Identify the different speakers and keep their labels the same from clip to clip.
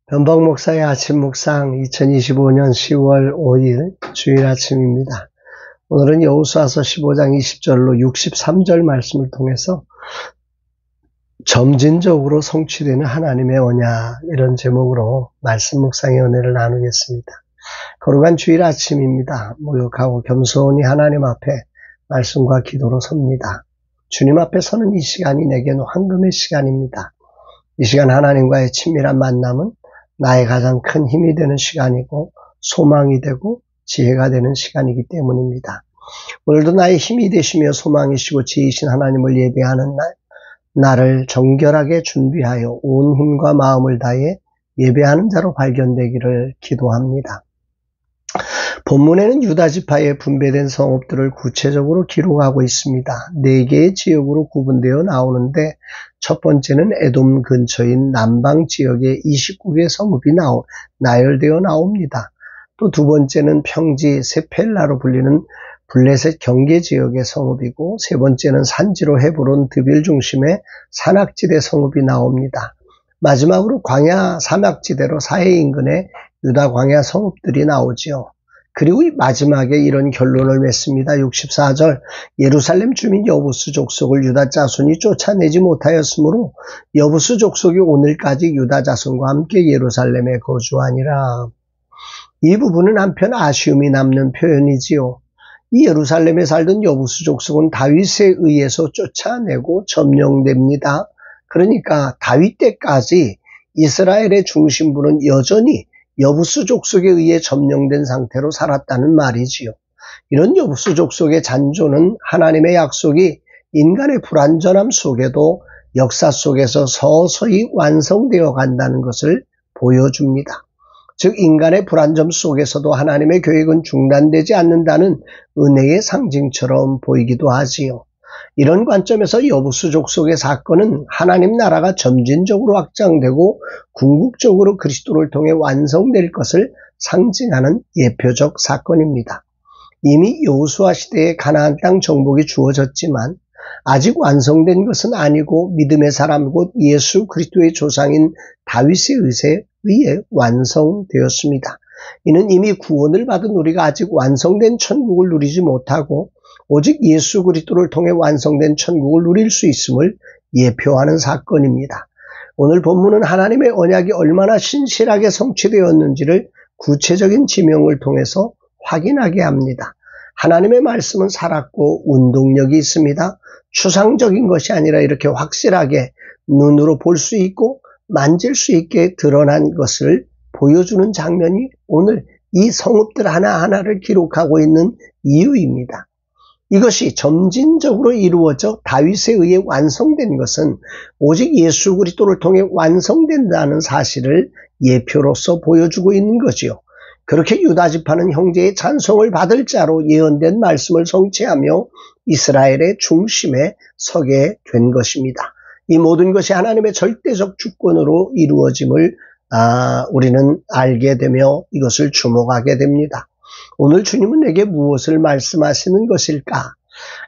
Speaker 1: 변박 목사의 아침 묵상 2025년 10월 5일 주일 아침입니다. 오늘은 여호수아서 15장 20절로 63절 말씀을 통해서 점진적으로 성취되는 하나님의 언약, 이런 제목으로 말씀 묵상의 은혜를 나누겠습니다. 거룩한 주일 아침입니다. 목욕하고 겸손히 하나님 앞에 말씀과 기도로 섭니다. 주님 앞에 서는 이 시간이 내게는 황금의 시간입니다. 이 시간 하나님과의 친밀한 만남은 나의 가장 큰 힘이 되는 시간이고 소망이 되고 지혜가 되는 시간이기 때문입니다. 오늘도 나의 힘이 되시며 소망이시고 지혜이신 하나님을 예배하는 날, 나를 정결하게 준비하여 온 힘과 마음을 다해 예배하는 자로 발견되기를 기도합니다. 본문에는 유다 지파에 분배된 성읍들을 구체적으로 기록하고 있습니다. 4개의 지역으로 구분되어 나오는데 첫 번째는 에돔 근처인 남방 지역의 29개 성읍이 나열되어 나옵니다. 또 두 번째는 평지 세펠라로 불리는 블레셋 경계 지역의 성읍이고, 세 번째는 산지로 헤브론 드빌 중심의 산악지대 성읍이 나옵니다. 마지막으로 광야 사막지대로 사해 인근의 유다 광야 성읍들이 나오지요. 그리고 마지막에 이런 결론을 맺습니다. 64절, 예루살렘 주민 여부수 족속을 유다 자손이 쫓아내지 못하였으므로 여부수 족속이 오늘까지 유다 자손과 함께 예루살렘에 거주하니라. 이 부분은 한편 아쉬움이 남는 표현이지요. 이 예루살렘에 살던 여부수 족속은 다윗에 의해서 쫓아내고 점령됩니다. 그러니까 다윗 때까지 이스라엘의 중심부는 여전히 여부수 족속에 의해 점령된 상태로 살았다는 말이지요. 이런 여부수 족속의 잔존은 하나님의 약속이 인간의 불완전함 속에도 역사 속에서 서서히 완성되어 간다는 것을 보여줍니다. 즉 인간의 불완전 속에서도 하나님의 계획은 중단되지 않는다는 은혜의 상징처럼 보이기도 하지요. 이런 관점에서 여부수 족속의 사건은 하나님 나라가 점진적으로 확장되고 궁극적으로 그리스도를 통해 완성될 것을 상징하는 예표적 사건입니다. 이미 여호수아 시대에 가나안 땅 정복이 주어졌지만 아직 완성된 것은 아니고 믿음의 사람 곧 예수 그리스도의 조상인 다윗의 의해 완성되었습니다. 이는 이미 구원을 받은 우리가 아직 완성된 천국을 누리지 못하고 오직 예수 그리스도를 통해 완성된 천국을 누릴 수 있음을 예표하는 사건입니다. 오늘 본문은 하나님의 언약이 얼마나 신실하게 성취되었는지를 구체적인 지명을 통해서 확인하게 합니다. 하나님의 말씀은 살았고 운동력이 있습니다. 추상적인 것이 아니라 이렇게 확실하게 눈으로 볼 수 있고 만질 수 있게 드러난 것을 보여주는 장면이 오늘 이 성읍들 하나하나를 기록하고 있는 이유입니다. 이것이 점진적으로 이루어져 다윗에 의해 완성된 것은 오직 예수 그리스도를 통해 완성된다는 사실을 예표로서 보여주고 있는 거지요. 그렇게 유다 지파는 형제의 찬송을 받을 자로 예언된 말씀을 성취하며 이스라엘의 중심에 서게 된 것입니다. 이 모든 것이 하나님의 절대적 주권으로 이루어짐을 우리는 알게 되며 이것을 주목하게 됩니다. 오늘 주님은 내게 무엇을 말씀하시는 것일까?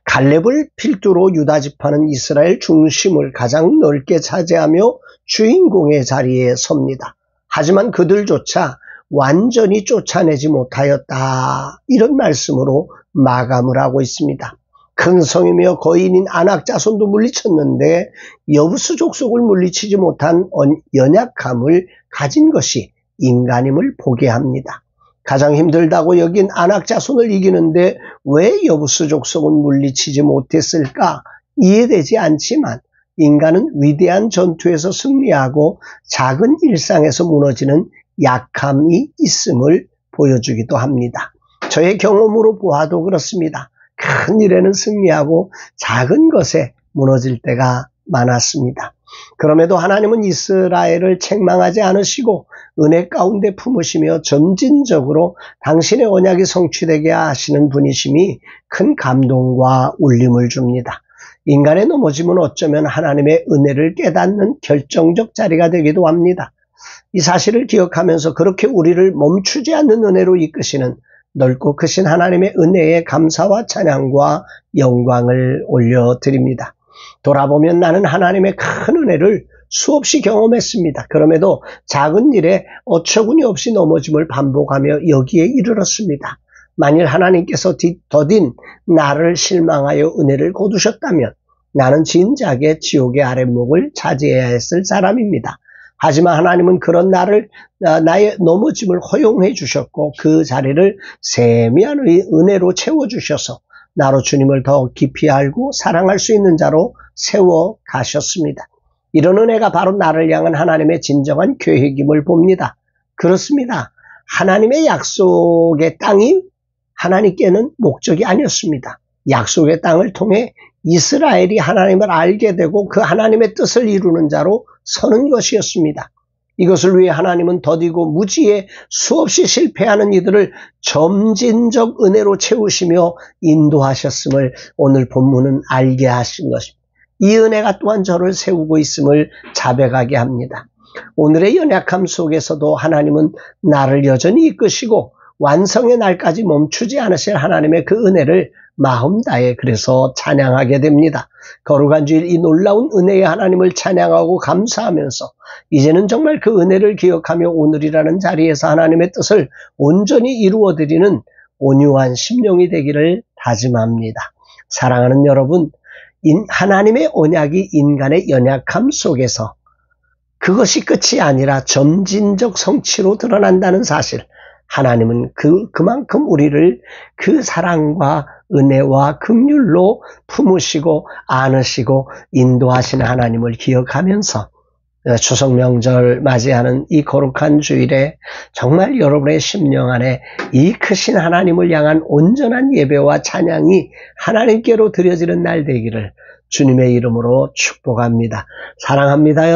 Speaker 1: 갈렙을 필두로 유다 지파는 이스라엘 중심을 가장 넓게 차지하며 주인공의 자리에 섭니다. 하지만 그들조차 완전히 쫓아내지 못하였다. 이런 말씀으로 마감을 하고 있습니다. 큰 성이며 거인인 아낙 자손도 물리쳤는데 여부수 족속을 물리치지 못한 연약함을 가진 것이 인간임을 보게 합니다. 가장 힘들다고 여긴 아낙 자손을 이기는데 왜 여부수 족속은 물리치지 못했을까? 이해되지 않지만 인간은 위대한 전투에서 승리하고 작은 일상에서 무너지는 약함이 있음을 보여주기도 합니다. 저의 경험으로 보아도 그렇습니다. 큰 일에는 승리하고 작은 것에 무너질 때가 많았습니다. 그럼에도 하나님은 이스라엘을 책망하지 않으시고 은혜 가운데 품으시며 점진적으로 당신의 언약이 성취되게 하시는 분이심이 큰 감동과 울림을 줍니다. 인간의 넘어짐은 어쩌면 하나님의 은혜를 깨닫는 결정적 자리가 되기도 합니다. 이 사실을 기억하면서 그렇게 우리를 멈추지 않는 은혜로 이끄시는 넓고 크신 하나님의 은혜에 감사와 찬양과 영광을 올려드립니다. 돌아보면 나는 하나님의 큰 은혜를 수없이 경험했습니다. 그럼에도 작은 일에 어처구니 없이 넘어짐을 반복하며 여기에 이르렀습니다. 만일 하나님께서 더딘 나를 실망하여 은혜를 거두셨다면 나는 진작에 지옥의 아랫목을 차지해야 했을 사람입니다. 하지만 하나님은 그런 나의 넘어짐을 허용해 주셨고 그 자리를 세미한 은혜로 채워주셔서 나로 주님을 더 깊이 알고 사랑할 수 있는 자로 세워 가셨습니다. 이런 은혜가 바로 나를 향한 하나님의 진정한 계획임을 봅니다. 그렇습니다. 하나님의 약속의 땅이 하나님께는 목적이 아니었습니다. 약속의 땅을 통해 이스라엘이 하나님을 알게 되고 그 하나님의 뜻을 이루는 자로 서는 것이었습니다. 이것을 위해 하나님은 더디고 무지에 수없이 실패하는 이들을 점진적 은혜로 채우시며 인도하셨음을 오늘 본문은 알게 하신 것입니다. 이 은혜가 또한 저를 세우고 있음을 자백하게 합니다. 오늘의 연약함 속에서도 하나님은 나를 여전히 이끄시고 완성의 날까지 멈추지 않으실 하나님의 그 은혜를 마음 다해 그래서 찬양하게 됩니다. 거룩한 주일 이 놀라운 은혜의 하나님을 찬양하고 감사하면서 이제는 정말 그 은혜를 기억하며 오늘이라는 자리에서 하나님의 뜻을 온전히 이루어드리는 온유한 심령이 되기를 다짐합니다. 사랑하는 여러분, 하나님의 언약이 인간의 연약함 속에서 그것이 끝이 아니라 점진적 성취로 드러난다는 사실, 하나님은 그만큼 우리를 그 사랑과 은혜와 긍휼로 품으시고 안으시고 인도하시는 하나님을 기억하면서 추석 명절 맞이하는 이 거룩한 주일에 정말 여러분의 심령 안에 이 크신 하나님을 향한 온전한 예배와 찬양이 하나님께로 드려지는 날 되기를 주님의 이름으로 축복합니다. 사랑합니다.